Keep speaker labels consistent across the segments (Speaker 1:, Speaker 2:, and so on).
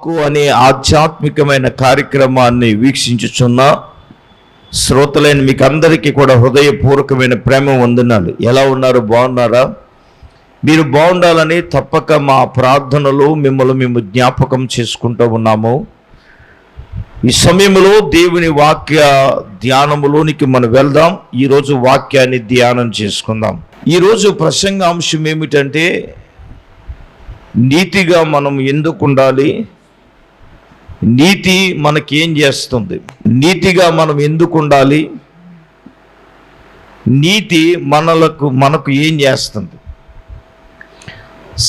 Speaker 1: వాక్కు అనే ఆధ్యాత్మికమైన కార్యక్రమాన్ని వీక్షించుచున్న శ్రోతలైన మీకు అందరికీ కూడా హృదయపూర్వకమైన ప్రేమ వందనాలు. ఎలా ఉన్నారు? బాగున్నారా? మీరు బాగుండాలని తప్పక మా ప్రార్థనలు మేము జ్ఞాపకం చేసుకుంటూ ఉన్నాము. ఈ సమయంలో దేవుని వాక్య ధ్యానములోనికి మనం వెళ్దాం. ఈరోజు వాక్యాన్ని ధ్యానం చేసుకుందాం. ఈరోజు ప్రసంగాంశం ఏమిటంటే, నీతిగా మనం ఎందుకు ఉండాలి, నీతి మనకేం చేస్తుంది, నీతిగా మనం ఎందుకు ఉండాలి, నీతి మనకు ఏం చేస్తుంది.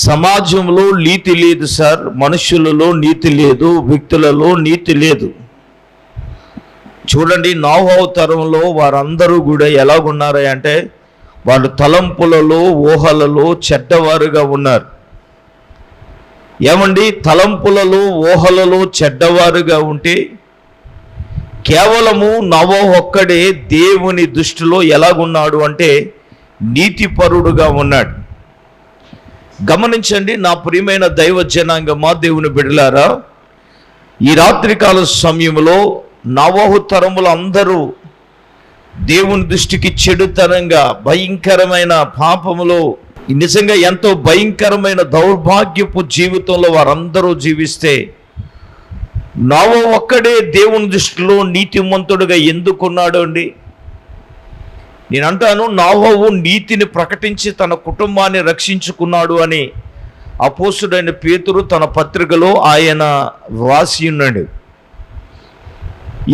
Speaker 1: సమాజంలో నీతి లేదు సార్, మనుషులలో నీతి లేదు, వ్యక్తులలో నీతి లేదు. చూడండి, నోవహు తరంలో వారందరూ కూడా ఎలాగున్నారు అంటే, వాళ్ళు తలంపులలో ఊహలలో చెడ్డవారుగా ఉన్నారు. ఏమండి, తలంపులలో ఊహలలో చెడ్డవారుగా ఉంటే కేవలము నోవహు ఒక్కడే దేవుని దృష్టిలో ఎలాగున్నాడు అంటే నీతిపరుడుగా ఉన్నాడు. గమనించండి నా ప్రియమైన దైవ జనాంగమా, దేవుని బిడ్డలారా, ఈ రాత్రికాల సమయంలో నోవహు తరములు అందరూ దేవుని దృష్టికి చెడుతనంగా భయంకరమైన పాపములో, నిజంగా ఎంతో భయంకరమైన దౌర్భాగ్యపు జీవితంలో వారందరూ జీవిస్తే, నోవహు ఒక్కడే దేవుని దృష్టిలో నీతిమంతుడుగా ఎందుకున్నాడు అండి? నేను అంటాను, నోవహు నీతిని ప్రకటించి తన కుటుంబాన్ని రక్షించుకున్నాడు అని అపోస్తుడైన పేతురు తన పత్రికలో ఆయన వ్రాసి ఉన్నాడు.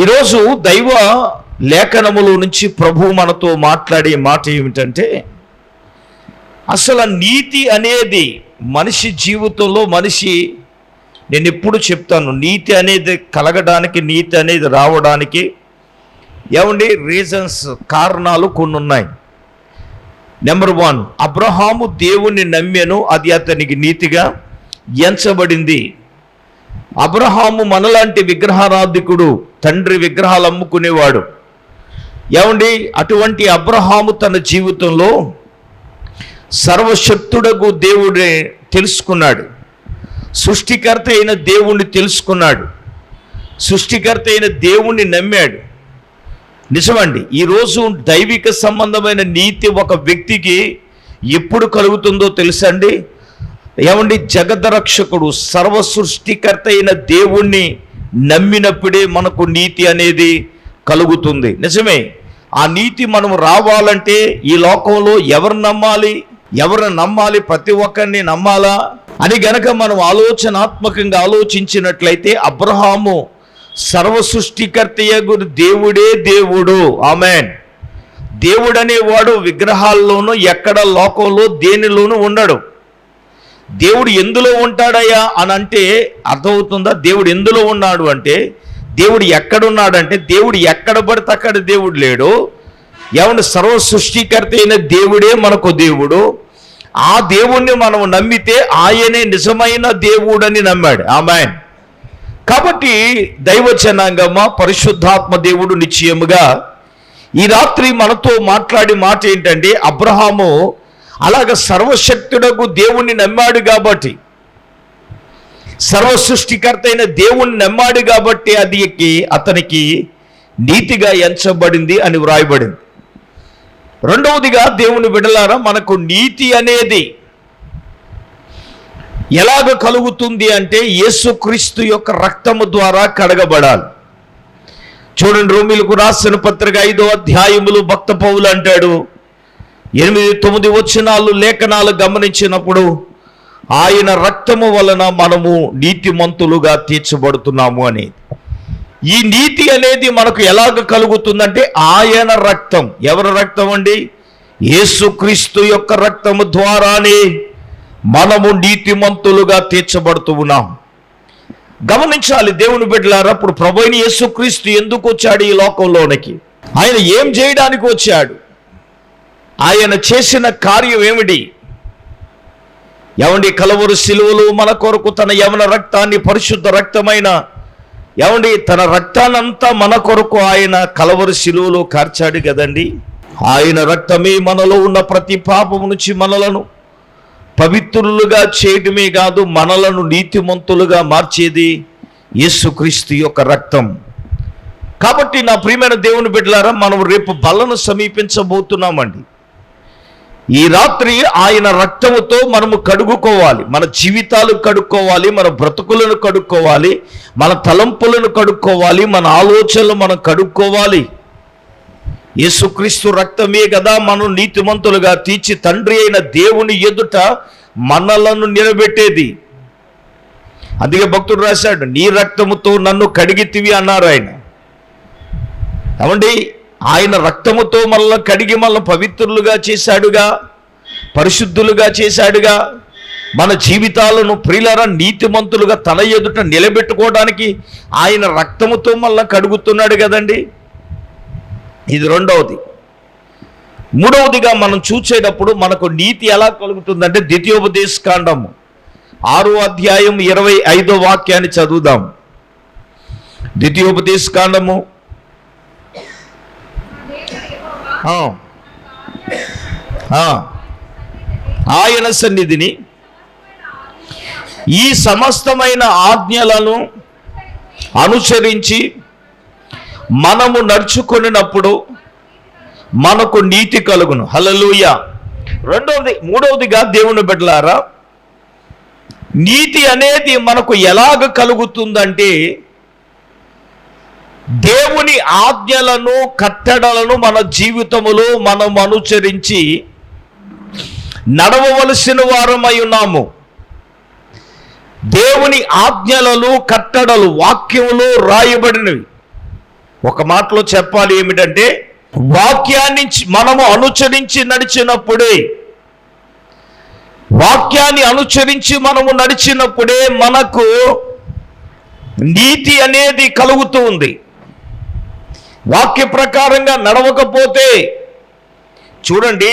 Speaker 1: ఈరోజు దైవ లేఖనముల నుంచి ప్రభువు మనతో మాట్లాడే మాట ఏమిటంటే, అసలు నీతి అనేది మనిషి జీవితంలో నేను ఎప్పుడు చెప్తాను, నీతి అనేది కలగడానికి, నీతి అనేది రావడానికి ఏమండి రీజన్స్, కారణాలు కొన్ని ఉన్నాయి. నెంబర్ 1, అబ్రహాము దేవుణ్ణి నమ్మెను, అది అతనికి నీతిగా ఎంచబడింది. అబ్రహాము మనలాంటి విగ్రహారాధికుడు, తండ్రి విగ్రహాలు అమ్ముకునేవాడు. ఏమండి, అటువంటి అబ్రహాము తన జీవితంలో సర్వశక్తుడగు దేవుడే తెలుసుకున్నాడు. సృష్టికర్త అయిన దేవుణ్ణి తెలుసుకున్నాడు. సృష్టికర్త అయిన దేవుణ్ణి నమ్మాడు. నిజమండి, ఈరోజు దైవిక సంబంధమైన నీతి ఒక వ్యక్తికి ఎప్పుడు కలుగుతుందో తెలుసండి? ఏమండి, జగదరక్షకుడు సర్వ సృష్టికర్త అయిన దేవుణ్ణి నమ్మినప్పుడే మనకు నీతి అనేది కలుగుతుంది. నిజమే, ఆ నీతి మనం రావాలంటే ఈ లోకంలో ఎవరిని నమ్మాలి, ప్రతి ఒక్కరిని నమ్మాలా అని గనక మనం ఆలోచనాత్మకంగా ఆలోచించినట్లయితే, అబ్రహాము సర్వ సృష్టికర్తయగు దేవుడే దేవుడు. ఆమేన్. దేవుడు అనేవాడు విగ్రహాల్లోనూ ఎక్కడ లోకంలో దేనిలోనూ ఉండడు. దేవుడు ఎందులో ఉంటాడయ్యా అని అంటే అర్థమవుతుందా? దేవుడు ఎందులో ఉన్నాడు అంటే, దేవుడు ఎక్కడున్నాడంటే, దేవుడు ఎక్కడ పడితే అక్కడ దేవుడు లేడు. ఏమన్నా సర్వ సృష్టికర్త అయిన దేవుడే మనకు దేవుడు. ఆ దేవుణ్ణి మనం నమ్మితే ఆయనే నిజమైన దేవుడని నమ్మాడు. ఆమేన్. కాబట్టి దైవ జనాంగమా, పరిశుద్ధాత్మ దేవుడు నిశ్చయముగా ఈ రాత్రి మనతో మాట్లాడే మాట ఏంటంటే, అబ్రహాము అలాగ సర్వశక్తుడకు దేవుణ్ణి నమ్మాడు కాబట్టి, సర్వ సృష్టికర్త అయిన దేవుణ్ణి నమ్మాడు కాబట్టి అతనికి నీతిగా ఎంచబడింది అని వ్రాయబడింది. రెండవదిగా దేవుని బిడ్డలారా, మనకు నీతి అనేది ఎలాగ కలుగుతుంది అంటే, యేసుక్రీస్తు యొక్క రక్తము ద్వారా కడగబడాలి. చూడండి, రోమీయులకు రాసిన పత్రిక 5వ అధ్యాయములు భక్త పౌలు అంటాడు, 8-9 వచనాలు లేఖనాలు గమనించినప్పుడు, ఆయన రక్తము వలన మనము నీతిమంతులుగా తీర్చబడుతున్నాము అని. ఈ నీతి అనేది మనకు ఎలాగ కలుగుతుందంటే, ఆయన రక్తం. ఎవరి రక్తం అండి? యేసుక్రీస్తు యొక్క రక్తము ద్వారానే మనము నీతిమంతులుగా తీర్చబడుతూ ఉన్నాం. గమనించాలి దేవుని బిడ్డలారా, అప్పుడు ప్రభువైన యేసుక్రీస్తు ఎందుకు వచ్చాడు ఈ లోకంలోనికి? ఆయన ఏం చేయడానికి వచ్చాడు? ఆయన చేసిన కార్యం ఏమిటి? ఏమండి, కలవరు శిలువలో మన కొరకు తన యవన రక్తాన్ని, పరిశుద్ధ రక్తమైన తన రక్తానంతా మన కొరకు ఆయన కలవరు శిలువలో కార్చాడు కదండి. ఆయన రక్తమే మనలో ఉన్న ప్రతి పాపము నుంచి మనలను పవిత్రులుగా చేయడమే కాదు, మనలను నీతిమంతులుగా మార్చేది యేసుక్రీస్తు యొక్క రక్తం. కాబట్టి నా ప్రియమైన దేవుని బిడ్డలారా, మనం రేపు బలను సమీపించబోతున్నామండి. ఈ రాత్రి ఆయన రక్తముతో మనము కడుగుకోవాలి, మన జీవితాలు కడుక్కోవాలి, మన బ్రతుకులను కడుక్కోవాలి, మన తలంపులను కడుక్కోవాలి, మన ఆలోచనలు మనం కడుక్కోవాలి. యేసుక్రీస్తు రక్తమే కదా మనం నీతిమంతులుగా తీర్చి తండ్రి అయిన దేవుని ఎదుట మనలను నిలబెట్టేది. అందుకే భక్తుడు రాశాడు, నీ రక్తముతో నన్ను కడిగితివి అన్నారు ఆయన. ఏమండి, ఆయన రక్తముతో మనల్ని కడిగి మనల్ని పవిత్రులుగా చేశాడుగా, పరిశుద్ధులుగా చేశాడుగా. మన జీవితాలను ప్రియులారా నీతిమంతులుగా తన ఎదుట నిలబెట్టుకోవడానికి ఆయన రక్తముతో మనల్ని కడుగుతున్నాడు కదండి. ఇది రెండవది. మూడవదిగా మనం చూసేటప్పుడు మనకు నీతి ఎలా కలుగుతుందంటే ద్వితీయోపదేశ కాండము 6వ అధ్యాయం 25వ వాక్యాన్ని చదువుదాం. ద్వితీయోపదేశ కాండము ఆయన సన్నిధిని ఈ సమస్తమైన ఆజ్ఞలను అనుసరించి మనము నడుచుకున్నప్పుడు మనకు నీతి కలుగును. హల్లెలూయా. మూడవదిగా దేవుని బిడ్డలారా, నీతి అనేది మనకు ఎలాగ కలుగుతుందంటే దేవుని ఆజ్ఞలను కట్టడలను మన జీవితములో మనం అనుసరించి నడవవలసిన వారమై ఉన్నాము. దేవుని ఆజ్ఞలను కట్టడలు వాక్యములో రాయబడినవి. ఒక మాటలో చెప్పాలి ఏమిటంటే, వాక్యాన్ని మనము అనుసరించి నడిచినప్పుడే, వాక్యాన్ని అనుసరించి మనము నడిచినప్పుడే మనకు నీతి అనేది కలుగుతూ ఉంది. వాక్య ప్రకారంగా నడవకపోతే, చూడండి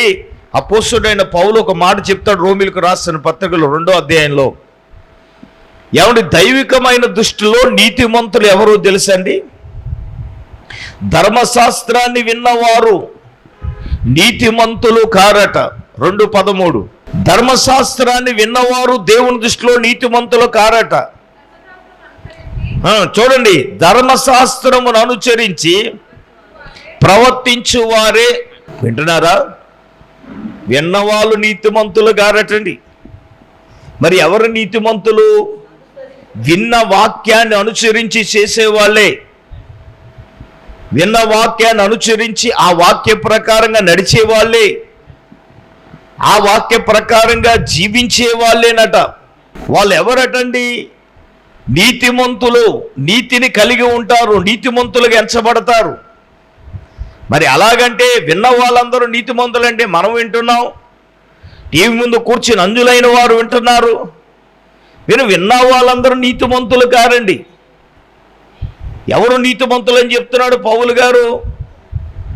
Speaker 1: అపోస్తలుడైన పౌలు ఒక మాట చెప్తాడు రోమీయులకు రాసిన పత్రికలో 2వ అధ్యాయంలో. ఏమండి, దైవికమైన దృష్టిలో నీతిమంతులు ఎవరో తెలుసండి? ధర్మశాస్త్రాన్ని విన్నవారు నీతిమంతులు కారట. 2:13. ధర్మశాస్త్రాన్ని విన్నవారు దేవుని దృష్టిలో నీతిమంతులు కారట. చూడండి, ధర్మశాస్త్రమును అనుసరించి ప్రవర్తించు వారే, వింటున్నారా, విన్నవాళ్ళు నీతిమంతులు కారటండి. మరి ఎవరు నీతిమంతులు? విన్న వాక్యాన్ని అనుసరించి చేసేవాళ్ళే. విన్న వాక్యాన్ని అనుసరించి ఆ వాక్య ప్రకారంగా నడిచే వాళ్ళే, ఆ వాక్య ప్రకారంగా జీవించే వాళ్ళేనట. వాళ్ళు ఎవరటండి? నీతిమంతులు. నీతిని కలిగి ఉంటారు, నీతిమంతులుగా ఎంచబడతారు. మరి అలాగంటే విన్న వాళ్ళందరూ నీతిమంతులంటే మనం వింటున్నాం, టీవీ ముందు కూర్చుని అంజులైన వారు వింటున్నారు. విన్న వాళ్ళందరూ నీతిమంతులు కారండి. ఎవరు నీతిమంతులు అని చెప్తున్నాడు పౌలు గారు?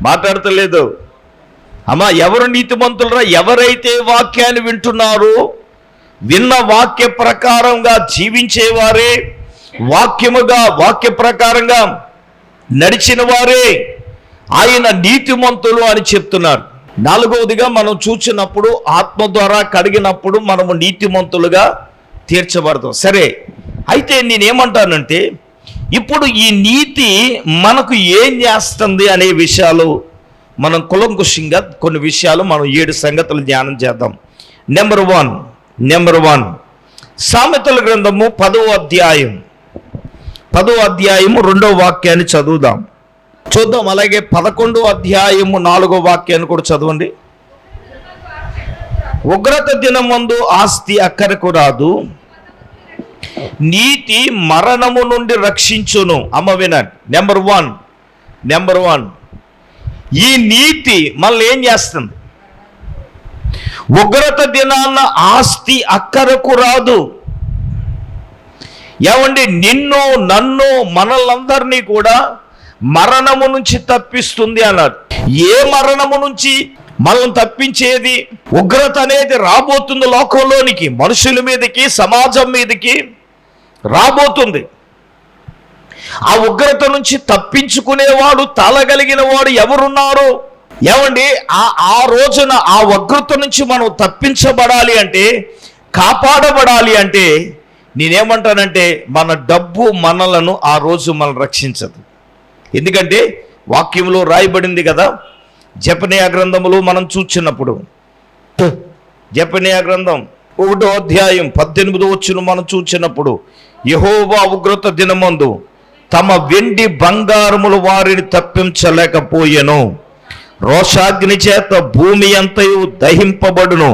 Speaker 1: మాట్లాడతలేదు అమ్మా. ఎవరు నీతిమంతులరా? ఎవరైతే వాక్యాన్ని వింటున్నారో, విన్న వాక్య ప్రకారంగా జీవించేవారే, వాక్య ప్రకారంగా నడిచిన వారే ఆయన నీతిమంతులు అని చెప్తున్నారు. 4వదిగా మనం చూసినప్పుడు ఆత్మ ద్వారా కడిగినప్పుడు మనము నీతిమంతులుగా తీర్చబడతాం. సరే, అయితే నేనేమంటానంటే, ఇప్పుడు ఈ నీతి మనకు ఏం చేస్తుంది అనే విషయాలు మనం కులంకుషంగా కొన్ని విషయాలు మనం 7 సంగతులు ధ్యానం చేద్దాం. నెంబర్ వన్ సామెతల గ్రంథము 10వ అధ్యాయం 2వ వాక్యాన్ని చదువుదాం. చూద్దాం. అలాగే 11వ అధ్యాయము 4వ వాక్యాన్ని కూడా చదవండి. ఉగ్రత దినమందు ఆస్తి అక్కరకు రాదు, నీతి మరణము నుండి రక్షించును. అమ్మ వినండి. నెంబర్ వన్ ఈ నీతి మనల్ని ఏం చేస్తుంది? ఉగ్రత దినాన్న ఆస్తి అక్కరకు రాదు. ఏమండి, నిన్ను నన్ను మనలందరినీ కూడా మరణము నుంచి తప్పిస్తుంది అన్నారు. ఏ మరణము నుంచి మనల్ని తప్పించేది? ఉగ్రత అనేది రాబోతుంది లోకంలోనికి, మనుషుల మీదకి, సమాజం మీదకి రాబోతుంది. ఆ ఉగ్రత నుంచి తప్పించుకునేవాడు, తాళగలిగిన వాడు ఎవరున్నారు? ఏమండి, ఆ రోజున ఆ ఉగ్రత నుంచి మనం తప్పించబడాలి అంటే, కాపాడబడాలి అంటే నేనేమంటానంటే మన డబ్బు మనలను ఆ రోజు మనం రక్షించదు. ఎందుకంటే వాక్యంలో రాయబడింది కదా, జెఫన్యా గ్రంథములో మనం చూచినప్పుడు, జెఫన్యా గ్రంథం 1వ అధ్యాయం 18వ వచనం మనం చూచినప్పుడు, యెహోవా ఉగ్రత దినమందు తమ వెండి బంగారములు వారిని తప్పించలేకపోయెను, రోషాగ్ని చేత భూమి అంతయు దహింపబడును,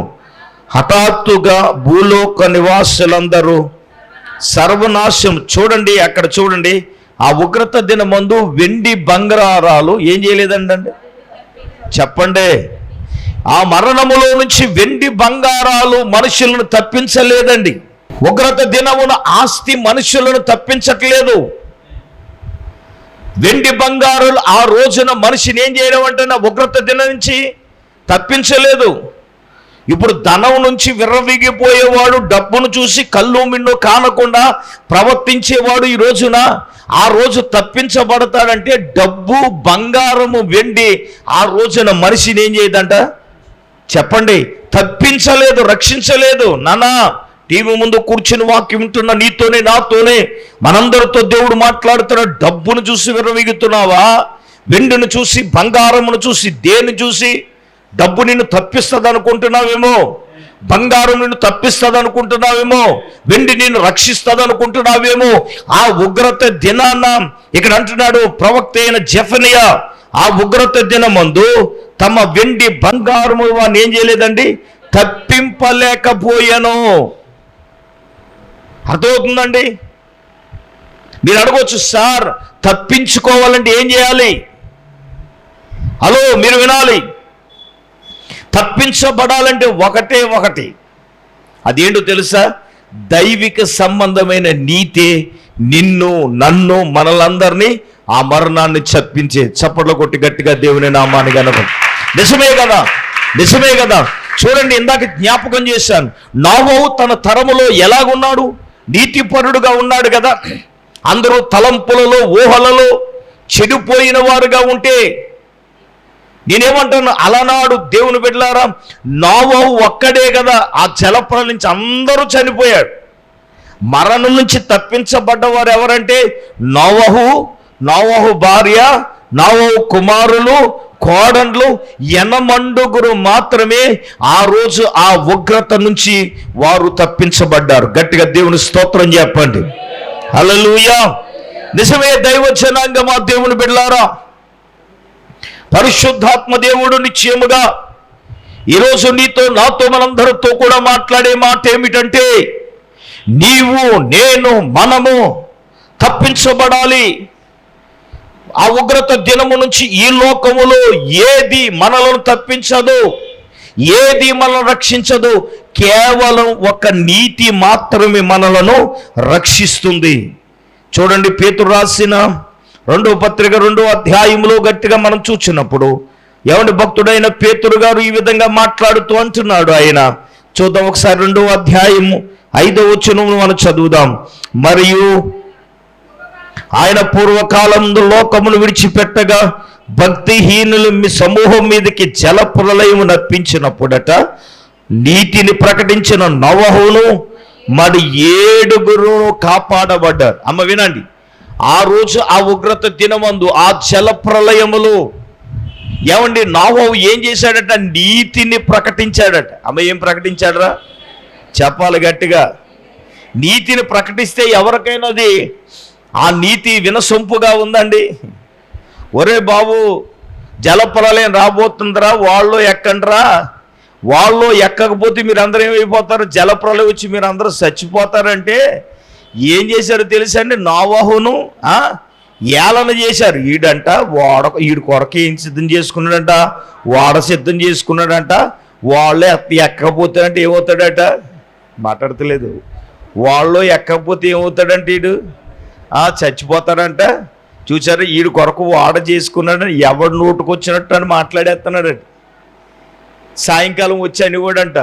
Speaker 1: హఠాత్తుగా భూలోక నివాసులందరూ సర్వనాశం. చూడండి, అక్కడ చూడండి, ఆ ఉగ్రత దినమందు వెండి బంగారాలు ఏం చేయలేదండి? చెప్పండి. ఆ మరణములో నుంచి వెండి బంగారాలు మనుషులను తప్పించలేదండి. ఉగ్రత దినమున ఆస్తి మనుషులను తప్పించట్లేదు. వెండి బంగారాలు ఆ రోజున మనిషిని ఏం చేయడం అంటే ఉగ్రత దినం నుంచి తప్పించలేదు. ఇప్పుడు ధనం నుంచి విర్రవీగిపోయేవాడు, డబ్బును చూసి కళ్ళు మిన్ను కానకుండా ప్రవర్తించేవాడు ఈ రోజున ఆ రోజు తప్పించబడతాడంటే డబ్బు, బంగారము, వెండి ఆ రోజున మనిషిని ఏం చేయదంట? చెప్పండి. తప్పించలేదు, రక్షించలేదు. నానా టీవీ ముందు కూర్చుని వాక్యం వింటున్న నీతోనే నాతోనే మనందరితో దేవుడు మాట్లాడుతున్నాడు. డబ్బును చూసి విర్రవీగుతున్నావా? వెండిని చూసి, బంగారమును చూసి, దేన్ని చూసి? డబ్బు నిన్ను తప్పిస్తుంది అనుకుంటున్నావేమో, బంగారం నిన్ను తప్పిస్తుంది అనుకుంటున్నావేమో, వెండి నిన్ను రక్షిస్తుంది అనుకుంటున్నావేమో. ఆ ఉగ్రత దినాన ఇక్కడ అంటున్నాడు ప్రవక్త అయిన జెఫన్యా, ఆ ఉగ్రత దినమందు తమ వెండి బంగారము వారిని ఏం చేయలేదండి? తప్పింపలేకపోయాను. అర్థమవుతుందండి? మీరు అడగవచ్చు, సార్ తప్పించుకోవాలంటే ఏం చేయాలి? హలో, మీరు వినాలి. తప్పించబడాలంటే ఒకటి, అదేంటో తెలుసా? దైవిక సంబంధమైన నీతి నిన్ను, నన్ను, మనలందరినీ ఆ మరణాన్ని తప్పించే. చప్పట్లు కొట్టి గట్టిగా దేవుని నామాన్ని గనపం. నిజమే కదా, నిజమే కదా. చూడండి, ఇందాక జ్ఞాపకం చేశాను, నోవహు తన తరములో ఎలాగున్నాడు? నీతిపరుడుగా ఉన్నాడు కదా. అందరూ తలంపులలో, ఊహలలో చెడిపోయిన వారుగా ఉంటే నేనేమంటాను, అలనాడు దేవుని బిడ్డలారా, నోవహు ఒక్కడే కదా ఆ జలప్రళయం నుంచి అందరూ చనిపోయాడు. మరణం నుంచి తప్పించబడ్డవారు ఎవరంటే నోవహు భార్య, నోవహు కుమారులు, కోడన్లు, 80 మాత్రమే ఆ రోజు ఆ ఉగ్రత నుంచి వారు తప్పించబడ్డారు. గట్టిగా దేవుని స్తోత్రం చెప్పండి. హల్లెలూయా. నిజమే దైవ జనాంగమా, దేవుని బిడ్డలారా, పరిశుద్ధాత్మ దేవుడు నిశ్చయముగా ఈరోజు నీతో, నాతో, మనందరితో కూడా మాట్లాడే మాట ఏమిటంటే, నీవు, నేను, మనము తప్పించబడాలి. ఆ ఉగ్రత దినము నుంచి ఈ లోకములో ఏది మనలను తప్పించదు, ఏది మనల్ని రక్షించదు. కేవలం ఒక నీతి మాత్రమే మనలను రక్షిస్తుంది. చూడండి, పేతురు రాసిన 2వ పత్రిక 2వ అధ్యాయంలో గట్టిగా మనం చూసినప్పుడు ఎవరి భక్తుడైన పేతురు గారు ఈ విధంగా మాట్లాడుతూ అంటున్నాడు. ఆయన చూద్దాం ఒకసారి, 2వ అధ్యాయము 5వ వచనం మనం చదువుదాం. మరియు ఆయన పూర్వకాలంలో లోకమును విడిచిపెట్టగా భక్తిహీనులు మీ సమూహం మీదకి జల ప్రళయము నప్పించినప్పుడట, నీతిని ప్రకటించిన నోవహును మరి 7 కాపాడబడ్డారు. అమ్మ వినండి, ఆ రోజు ఆ ఉగ్రత దినమందు ఆ జల ప్రళయములు ఏమండి నోవహు ఏం చేశాడట? నీతిని ప్రకటించాడట. అమ్మ ఏం ప్రకటించాడరా? చెప్పాలి గట్టిగా. నీతిని ప్రకటిస్తే ఎవరికైనాది ఆ నీతి వినసొంపుగా ఉందండి. ఒరే బాబు, జలప్రలయం రాబోతుందిరా, వాళ్ళు ఎక్కండ్రా, వాళ్ళు ఎక్కకపోతే మీరు అందరూ ఏమైపోతారు? జలప్రలయం వచ్చి మీరు అందరూ చచ్చిపోతారంటే ఏం చేశారు తెలుసండి? నోవహును ఏలన చేశారు. ఈడు కొరకు ఏం సిద్ధం చేసుకున్నాడంట? వాడ సిద్ధం చేసుకున్నాడంట. వాళ్ళే ఎక్కకపోతాడంటే ఏమవుతాడట? మాట్లాడతలేదు. వాళ్ళు ఎక్కకపోతే ఏమవుతాడంటే ఈడు చచ్చిపోతాడంట. చూసారా, ఈడు కొరకు వాడ చేసుకున్నాడని ఎవడు నోటుకు వచ్చినట్టు అని మాట్లాడేస్తున్నాడంట. సాయంకాలం వచ్చి అనివాడంట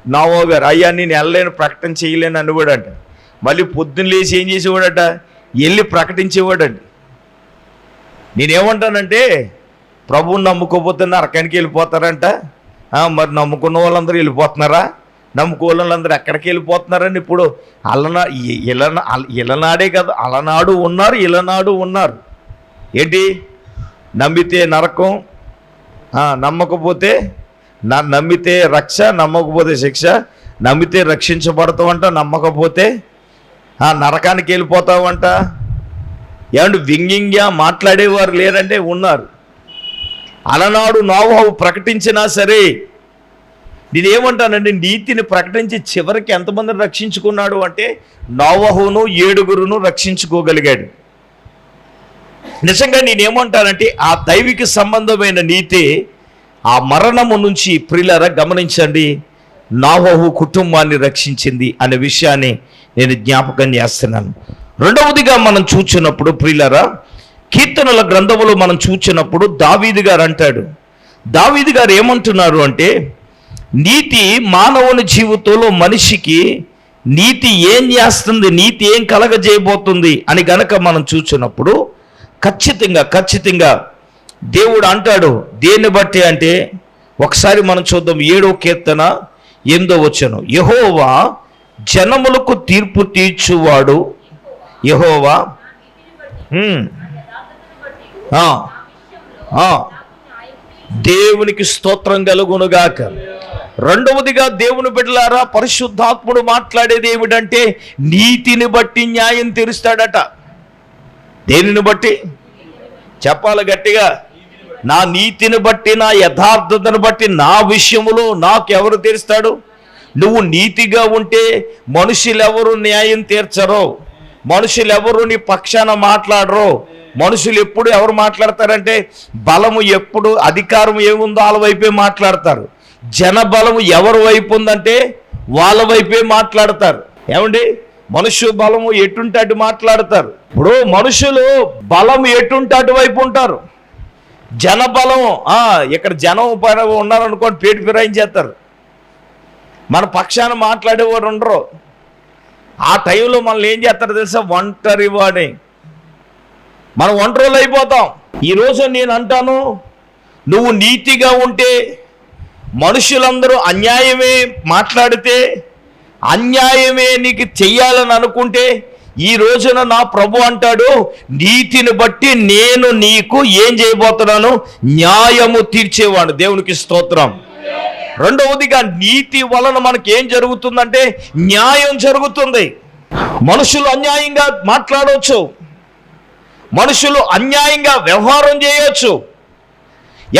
Speaker 1: నోవహు గారు, అయ్యా నేను వెళ్ళలేను, ప్రకటన చేయలేను అనివాడంట. మళ్ళీ పొద్దున్న లేచి ఏం చేసేవాడట? వెళ్ళి ప్రకటించేవాడండి. నేనేమంటానంటే, ప్రభువుని నమ్ముకోపోతే నరకానికి వెళ్ళిపోతారంట. మరి నమ్ముకున్న వాళ్ళందరూ వెళ్ళిపోతున్నారా? నమ్ముకోవాలందరూ ఎక్కడికి వెళ్ళిపోతున్నారని ఇప్పుడు ఇలనాడే కదా, అలనాడు ఉన్నారు, ఇలనాడు ఉన్నారు. ఏంటి? నమ్మితే నరకం, నమ్మకపోతే నమ్మితే రక్ష, నమ్మకపోతే శిక్ష. నమ్మితే రక్షించబడతావంట, నమ్మకపోతే నరకానికి వెళ్ళిపోతావంట. ఏమంటే వ్యంగ్యంగా మాట్లాడేవారు లేరంటే ఉన్నారు. అలనాడు నోవహు ప్రకటించినా సరే, నేనేమంటానండి, నీతిని ప్రకటించి చివరికి ఎంతమందిని రక్షించుకున్నాడు అంటే నోవహును 7 రక్షించుకోగలిగాడు. నిజంగా నేనేమంటానంటే ఆ దైవిక సంబంధమైన నీతి ఆ మరణము నుంచి ప్రియులారా గమనించండి, నోవహు కుటుంబాన్ని రక్షించింది అనే విషయాన్ని నేను జ్ఞాపకం చేస్తున్నాను. రెండవదిగా మనం చూచినప్పుడు ప్రియులారా, కీర్తనల గ్రంథములో మనం చూచినప్పుడు దావీదు గారు అంటాడు, దావీదు గారు ఏమంటున్నారు అంటే, నీతి మానవుని జీవితంలో మనిషికి నీతి ఏం చేస్తుంది, నీతి ఏం కలగజేయబోతుంది అని గనక మనం చూచినప్పుడు ఖచ్చితంగా దేవుడు అంటాడు. దేన్ని బట్టి అంటే ఒకసారి మనం చూద్దాం. 7వ కీర్తన 8వ వచనం, యెహోవా జనములకు తీర్పు తీర్చువాడు, యెహోవా దేవునికి స్తోత్రం కలుగునుగాక. రెండవదిగా దేవుని బిడ్డలారా, పరిశుద్ధాత్ముడు మాట్లాడేది ఏమిటంటే నీతిని బట్టి న్యాయం తీరుస్తాడట. దేనిని బట్టి చెప్పాలి గట్టిగా? నా నీతిని బట్టి, నా యథార్థతను బట్టి, నా విషయములో నాకు ఎవరు తీరుస్తాడు? నువ్వు నీతిగా ఉంటే మనుషులెవరు న్యాయం తీర్చరో, మనుషులెవరు నీ పక్షాన మాట్లాడరో. మనుషులు ఎప్పుడు ఎవరు మాట్లాడతారంటే బలము ఎప్పుడు, అధికారం ఏముందో వాళ్ళ వైపే మాట్లాడతారు. జనబలము ఎవరి వైపు ఉందంటే వాళ్ళ వైపే మాట్లాడతారు. ఏమండి, మనుష్య బలము ఎటుంటే అటు మాట్లాడతారు. ఇప్పుడు మనుషులు బలం ఎటుంటే అటువైపు ఉంటారు. జనబలం ఇక్కడ జనం ఉన్నారనుకోండి, పేటు ఫిరాయించేస్తారు. మన పక్షాన మాట్లాడేవారు ఉండరు. ఆ టైంలో మనల్ని ఏం చేస్తారు తెలుసా? ఒంటరి వాడే. మనం ఒంటరిలు అయిపోతాం. ఈరోజు నేను అంటాను, నువ్వు నీతిగా ఉంటే, మనుషులందరూ అన్యాయమే మాట్లాడితే, అన్యాయమే నీకు చెయ్యాలని అనుకుంటే, ఈ రోజున నా ప్రభు అంటాడు, నీతిని బట్టి నేను నీకు ఏం చేయబోతున్నాను? న్యాయము తీర్చేవాడు. దేవునికి స్తోత్రం. రెండవదిగా నీతి వలన మనకి ఏం జరుగుతుందంటే న్యాయం జరుగుతుంది. మనుషులు అన్యాయంగా మాట్లాడవచ్చు, మనుషులు అన్యాయంగా వ్యవహారం చేయవచ్చు.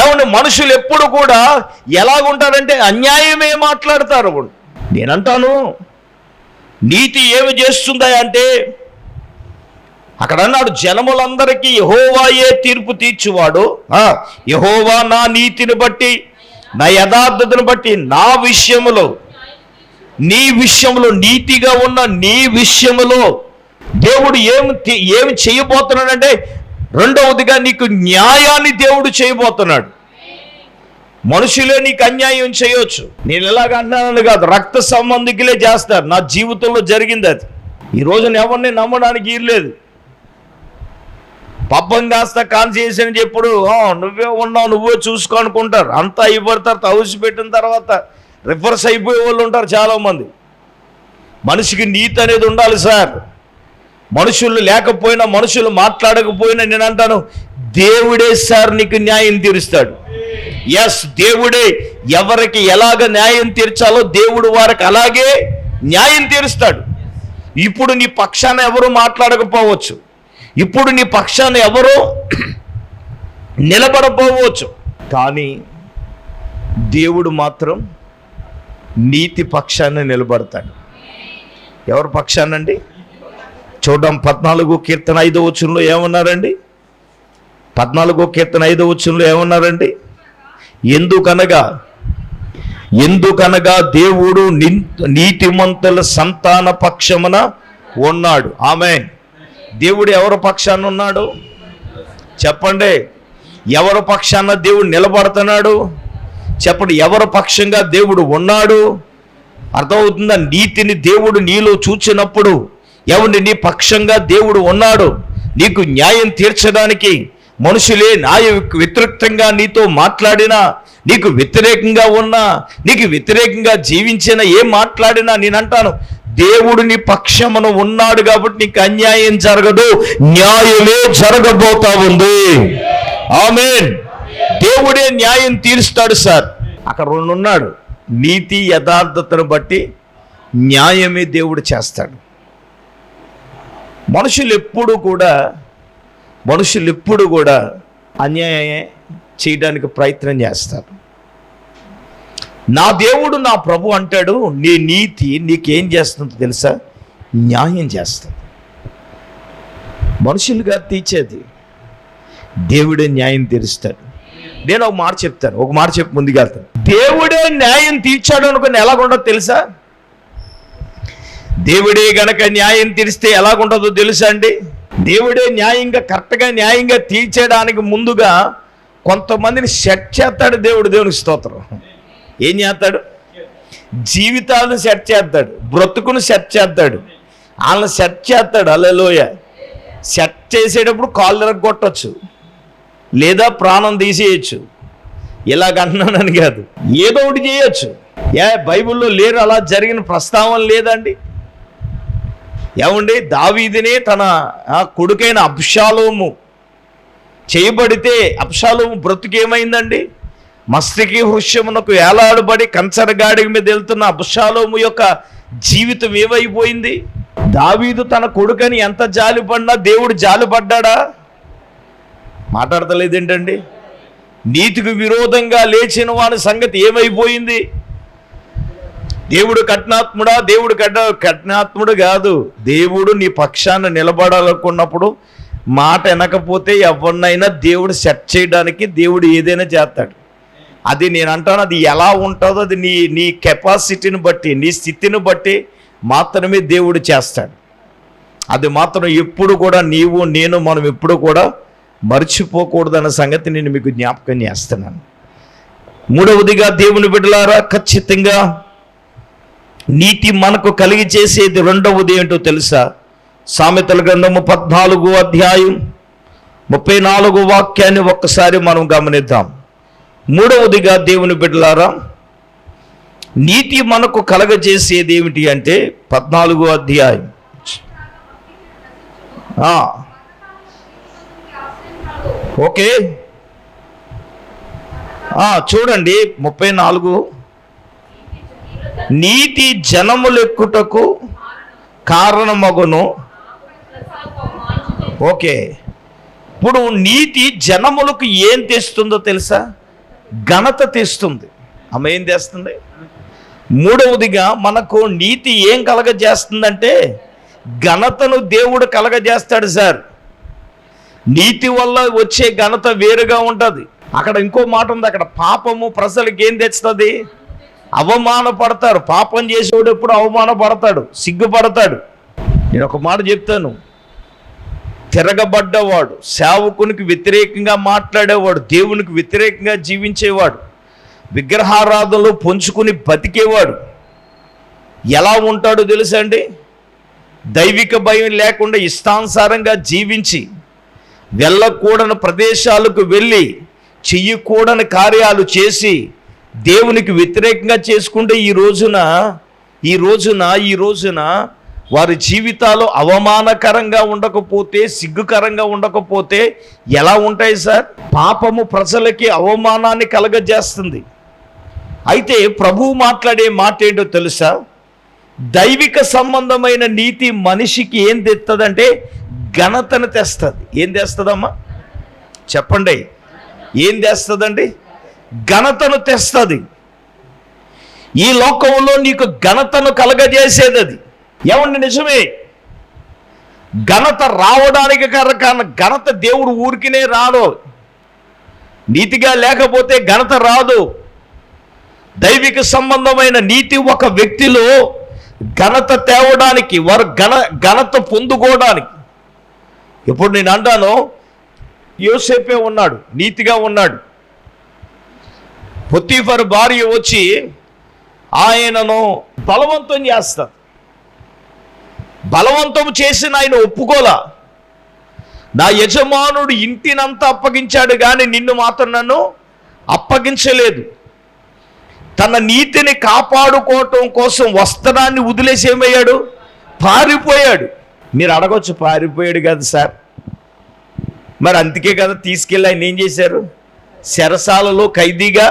Speaker 1: ఏమంటే మనుషులు ఎప్పుడు కూడా ఎలాగుంటారంటే అన్యాయమే మాట్లాడతారు. నేనంటాను, నీతి ఏమి చేస్తుందా అంటే అక్కడ అన్నాడు, జనములందరికీ యెహోవాయే తీర్పు తీర్చువాడు. యెహోవా నా నీతిని బట్టి, నా యథార్థతను బట్టి, నా విషయములో, నీ విషయంలో, నీతిగా ఉన్న నీ విషయములో దేవుడు ఏమి చేయబోతున్నాడంటే, రెండవదిగా నీకు న్యాయాన్ని దేవుడు చేయబోతున్నాడు. మనుషులే నీకు అన్యాయం చేయొచ్చు. నేను ఎలాగ అంటున్నాను కాదు, రక్త సంబంధికులే చేస్తారు. నా జీవితంలో జరిగింది అది. ఈ రోజున ఎవరిని నమ్మడానికి ఇర్లేదు. పబ్బం కాస్త కాన్సెషన్ చెప్పుడు నువ్వే ఉన్నావు, నువ్వే చూసుకో అనుకుంటారు. అంతా అయిపోతారు. తౌసి పెట్టిన తర్వాత రివర్స్ అయిపోయే వాళ్ళు ఉంటారు చాలామంది. మనిషికి నీతి అనేది ఉండాలి సార్. మనుషులు లేకపోయినా, మనుషులు మాట్లాడకపోయినా, నేను అంటాను, దేవుడే సార్ నీకు న్యాయం తీరుస్తాడు. ఎస్, దేవుడే ఎవరికి ఎలాగ న్యాయం తీర్చాలో దేవుడు వారికి అలాగే న్యాయం తీరుస్తాడు. ఇప్పుడు నీ పక్షాన ఎవరు మాట్లాడకపోవచ్చు, ఇప్పుడు నీ పక్షాన ఎవరు నిలబడపోవచ్చు, కానీ దేవుడు మాత్రం నీతి పక్షాన నిలబడతాడు. ఎవరి పక్షానండి? చూద్దాం. 14వ కీర్తన 5వ వచనంలో ఏమన్నారండి? 14వ కీర్తన 5వ వచనంలో ఏమన్నారండి? ఎందుకనగా దేవుడు నీతిమంతుల సంతాన పక్షమున ఉన్నాడు. ఆమేన్. దేవుడు ఎవరి పక్షాన ఉన్నాడు చెప్పండి? ఎవరి పక్షాన దేవుడు నిలబడుతున్నాడు చెప్పండి? ఎవరి పక్షంగా దేవుడు ఉన్నాడు? అర్థమవుతుందా? నీతిని దేవుడు నీలో చూచినప్పుడు, ఎవరిని నీ పక్షంగా దేవుడు ఉన్నాడు, నీకు న్యాయం తీర్చడానికి, మనుషులే న్యాయ వ్యతిరేకంగా నీతో మాట్లాడినా, నీకు వ్యతిరేకంగా ఉన్నా, నీకు వ్యతిరేకంగా జీవించినా, ఏం మాట్లాడినా నేనంటాను, దేవుడు నీ పక్షమున ఉన్నాడు కాబట్టి నీకు అన్యాయం జరగదు, న్యాయమే జరగబోతా ఉంది. ఆమేన్. దేవుడే న్యాయం తీరుస్తాడు సార్. అక్కడ రెండున్నాడు, నీతి యథార్థతను బట్టి న్యాయమే దేవుడు చేస్తాడు. మనుషులు ఎప్పుడు కూడా అన్యాయం చేయడానికి ప్రయత్నం చేస్తారు. నా దేవుడు నా ప్రభు అంటాడు, నీ నీతి నీకేం చేస్తుందో తెలుసా? న్యాయం చేస్తుంది. మనుషులుగా తీర్చేది దేవుడే న్యాయం తీరుస్తాడు. నేను ఒక మాట చెప్తాను, ఒక మాట చెప్పి ముందుకెళ్తాను. దేవుడే న్యాయం తీర్చాడు అనుకుని ఎలాగుండదో తెలుసా? దేవుడే గనక న్యాయం తీరిస్తే ఎలాగుంటుందో తెలుసా అండి? దేవుడే కరెక్ట్గా న్యాయంగా తీర్చడానికి ముందుగా కొంతమందిని సెట్ చేస్తాడు దేవుడు. దేవునికి స్తోత్రం. ఏం చేస్తాడు? జీవితాలను సెట్ చేస్తాడు, బ్రతుకును సెట్ చేస్తాడు, వాళ్ళని సెట్ చేస్తాడు. హల్లెలూయా. సెట్ చేసేటప్పుడు కాళ్ళు ఎరగొట్టచ్చు, లేదా ప్రాణం తీసేయచ్చు. ఇలాగంటున్నానని కాదు, ఏదో ఒకటి చేయొచ్చు. బైబిల్లో లేరు అలా జరిగిన ప్రస్తావన లేదండి. ఏమండి, దావీదునే తన కొడుకైన అబ్షాలోము చేయబడితే అబ్షాలోము బ్రతుకేమైందండి? మస్తికి హృష్యమునకు ఏలాడబడి కంచరగాడి మీద వెళ్తున్న అబ్షాలోము యొక్క జీవితం ఏమైపోయింది? దావీదు తన కొడుకని ఎంత జాలిపడినా దేవుడు జాలిపడ్డా? మాట్లాడతలేదేంటండి? నీతికి విరోధంగా లేచిన వాని సంగతి ఏమైపోయింది? దేవుడు కఠినాత్ముడా? దేవుడు కఠినాత్ముడు కాదు. దేవుడు నీ పక్షాన నిలబడాలనుకున్నప్పుడు మాట వినకపోతే ఎవరినైనా దేవుడు సెట్ చేయడానికి దేవుడు ఏదైనా చేస్తాడు. అది నేను అంటాను, అది ఎలా ఉంటుందో అది నీ కెపాసిటీని బట్టి, నీ స్థితిని బట్టి మాత్రమే దేవుడు చేస్తాడు. అది మాత్రం ఎప్పుడు కూడా మనం ఎప్పుడు కూడా మర్చిపోకూడదన్న సంగతి నేను మీకు జ్ఞాపకం చేస్తున్నాను. మూడవదిగా దేవుని బిడ్డలారా, ఖచ్చితంగా నీతి మనకు కలిగి చేసేది రెండవది ఏంటో తెలుసా? సామెతల గ్రంథము 14వ అధ్యాయం 34వ వాక్యాన్ని ఒక్కసారి మనం గమనిద్దాం. మూడవదిగా దేవుని బిడ్డలారా, నీతి మనకు కలగజేసేది ఏమిటి అంటే 14వ అధ్యాయం ఓకే చూడండి 34. నీతి జనములెక్కుటకు కారణమగును. ఓకే, ఇప్పుడు నీతి జనములకు ఏం తెస్తుందో తెలుసా? ఘనత తెస్తుంది. ఆమె ఏం తెస్తుంది? మూడవదిగా మనకు నీతి ఏం కలగజేస్తుందంటే ఘనతను దేవుడు కలగజేస్తాడు సార్. నీతి వల్ల వచ్చే ఘనత వేరుగా ఉంటుంది. అక్కడ ఇంకో మాట ఉంది, అక్కడ పాపము ప్రజలకు ఏం తెస్తుంది? అవమానపడతారు. పాపం చేసేవాడు ఎప్పుడు అవమానపడతాడు, సిగ్గుపడతాడు. నేను ఒక మాట చెప్తాను, తిరగబడ్డవాడు, సేవకునికి వ్యతిరేకంగా మాట్లాడేవాడు, దేవునికి వ్యతిరేకంగా జీవించేవాడు, విగ్రహారాధనలో పొంచుకుని బతికేవాడు ఎలా ఉంటాడో తెలుసా అండి? దైవిక భయం లేకుండా ఇష్టానుసారంగా జీవించి వెళ్ళకూడని ప్రదేశాలకు వెళ్ళి చెయ్యకూడని కార్యాలు చేసి దేవునికి వ్యతిరేకంగా చేసుకుంటే ఈ రోజున వారి జీవితాలు అవమానకరంగా ఉండకపోతే, సిగ్గుకరంగా ఉండకపోతే ఎలా ఉంటాయి సార్? పాపము ప్రజలకి అవమానాన్ని కలగజేస్తుంది. అయితే ప్రభువు మాట్లాడే మాట ఏంటో తెలుసా? దైవిక సంబంధమైన నీతి మనిషికి ఏం తెస్తుందంటే ఘనతను తెస్తుంది. ఏం తెస్తుందమ్మా చెప్పండి? ఏం తెస్తుందండి? ఘనతను తెస్తుంది. ఈ లోకంలో నీకు ఘనతను కలగజేసేది అది. ఏమండి నిజమే, ఘనత రావడానికి కారణం ఘనత దేవుడు ఊరికినే రాదు. నీతిగా లేకపోతే ఘనత రాదు. దైవిక సంబంధమైన నీతి ఒక వ్యక్తిలో ఘనత తేవడానికి, వారు ఘనత పొందుకోవడానికి. ఇప్పుడు నేను అంటాను, యోసేపే ఉన్నాడు, నీతిగా ఉన్నాడు. పొతీఫరు భార్య వచ్చి ఆయనను బలవంతం చేస్తారు. బలవంతం చేసిన ఆయన ఒప్పుకోలా. నా యజమానుడు ఇంటినంతా అప్పగించాడు కానీ నిన్ను మాత్రం నన్ను అప్పగించలేదు. తన నీతిని కాపాడుకోవటం కోసం వస్త్రాన్ని వదిలేసి ఏమయ్యాడు? పారిపోయాడు. మీరు అడగొచ్చు, పారిపోయాడు కదా సార్, మరి అందుకే కదా తీసుకెళ్ళి ఆయన ఏం చేశారు? చెరసాలలో ఖైదీగా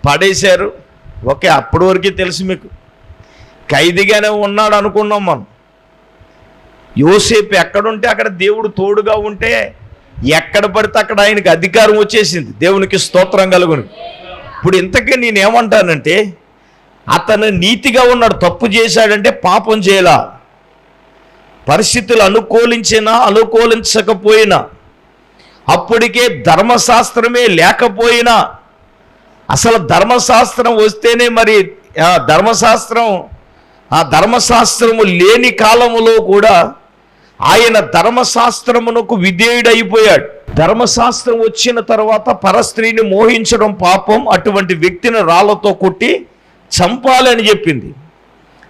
Speaker 1: పడేశారు. ఓకే, అప్పటి వరకే తెలుసు మీకు, ఖైదీగానే ఉన్నాడు అనుకున్నాం మనం. యోసేపు ఎక్కడుంటే అక్కడ దేవుడు తోడుగా ఉంటే ఎక్కడ పడితే అక్కడ ఆయనకి అధికారం వచ్చేసింది. దేవునికి స్తోత్రం కలుగును. ఇప్పుడు ఇంతకీ నేనేమంటానంటే, అతను నీతిగా ఉన్నాడు, తప్పు చేశాడంటే పాపం చేయలా. పరిస్థితులు అనుకూలించినా అనుకూలించకపోయినా, అప్పటికే ధర్మశాస్త్రమే లేకపోయినా, అసలు ధర్మశాస్త్రం వస్తేనే మరి ధర్మశాస్త్రము లేని కాలములో కూడా ఆయన ధర్మశాస్త్రమునకు విధేయుడైపోయాడు. ధర్మశాస్త్రం వచ్చిన తర్వాత పరస్త్రీని మోహించడం పాపం, అటువంటి వ్యక్తిని రాళ్లతో కొట్టి చంపాలి అని చెప్పింది.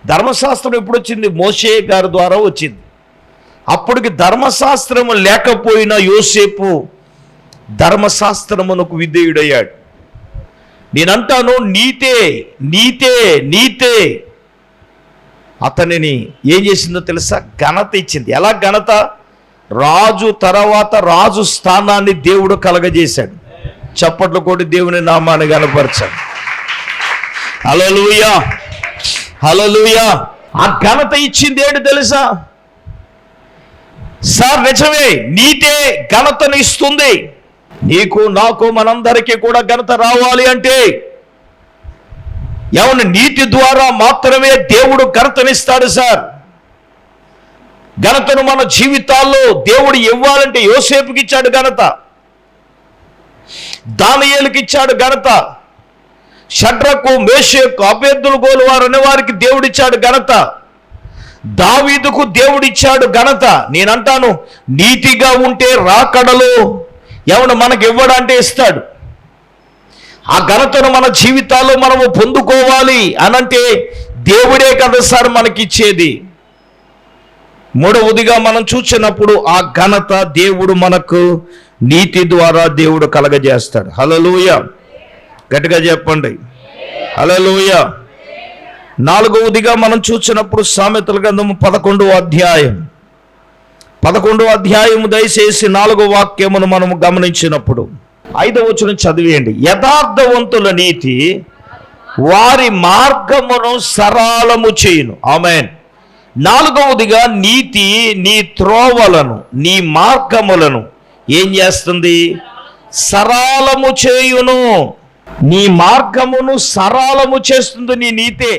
Speaker 1: ధర్మశాస్త్రం ఎప్పుడు వచ్చింది? మోషే గారి ద్వారా వచ్చింది. అప్పటికి ధర్మశాస్త్రము లేకపోయినా యోసేపు ధర్మశాస్త్రమునకు విధేయుడయ్యాడు. నేనంటాను, నీతే నీతే నీతే అతనిని ఏం చేసిందో తెలుసా? ఘనత ఇచ్చింది. ఎలా ఘనత? రాజు తర్వాత రాజు స్థానాన్ని దేవుడు కలగజేశాడు. చప్పట్లు కొట్టి దేవుని నామాన్ని గణపరచాడు. హల్లెలూయా, హల్లెలూయా. ఆ ఘనత ఇచ్చింది ఏంటి తెలుసా? సార్ నిజమే, నీతే ఘనతను ఇస్తుంది. నీకు నాకు మనందరికీ కూడా ఘనత రావాలి అంటే ఎవరి నీతి ద్వారా మాత్రమే దేవుడు ఘనతనిస్తాడు. సార్, ఘనతను మన జీవితాల్లో దేవుడు ఇవ్వాలంటే యోసేపుకి ఇచ్చాడు ఘనత, దానియేలుకి ఇచ్చాడు ఘనత, షడ్రకు మేషకు అబేద్దుగోలు వారు అనే వారికి దేవుడిచ్చాడు ఘనత, దావీదుకు దేవుడిచ్చాడు ఘనత. నేనంటాను, నీతిగా ఉంటే రాకడలో ఎవడు మనకి ఇవ్వడంటే ఇస్తాడు. ఆ ఘనతను మన జీవితాల్లో మనము పొందుకోవాలి అనంటే దేవుడే కదా సార్ మనకిచ్చేది. మూడవదిగా మనం చూసినప్పుడు ఆ ఘనత దేవుడు మనకు నీతి ద్వారా దేవుడు కలగజేస్తాడు. హల్లెలూయా, గట్టిగా చెప్పండి హల్లెలూయా. నాలుగవదిగా మనం చూసినప్పుడు సామెతల గ్రంథము 11వ అధ్యాయము దయచేసి 4వ వాక్యమును మనము గమనించినప్పుడు 5వ వచనం చదివేయండి. యథార్థవంతుల నీతి వారి మార్గమును సరళము చేయును. ఆమేన్. 4వదిగా నీతి నీ త్రోవలను నీ మార్గములను ఏం చేస్తుంది? సరళము చేయును. నీ మార్గమును సరళము చేస్తుంది నీ నీతే.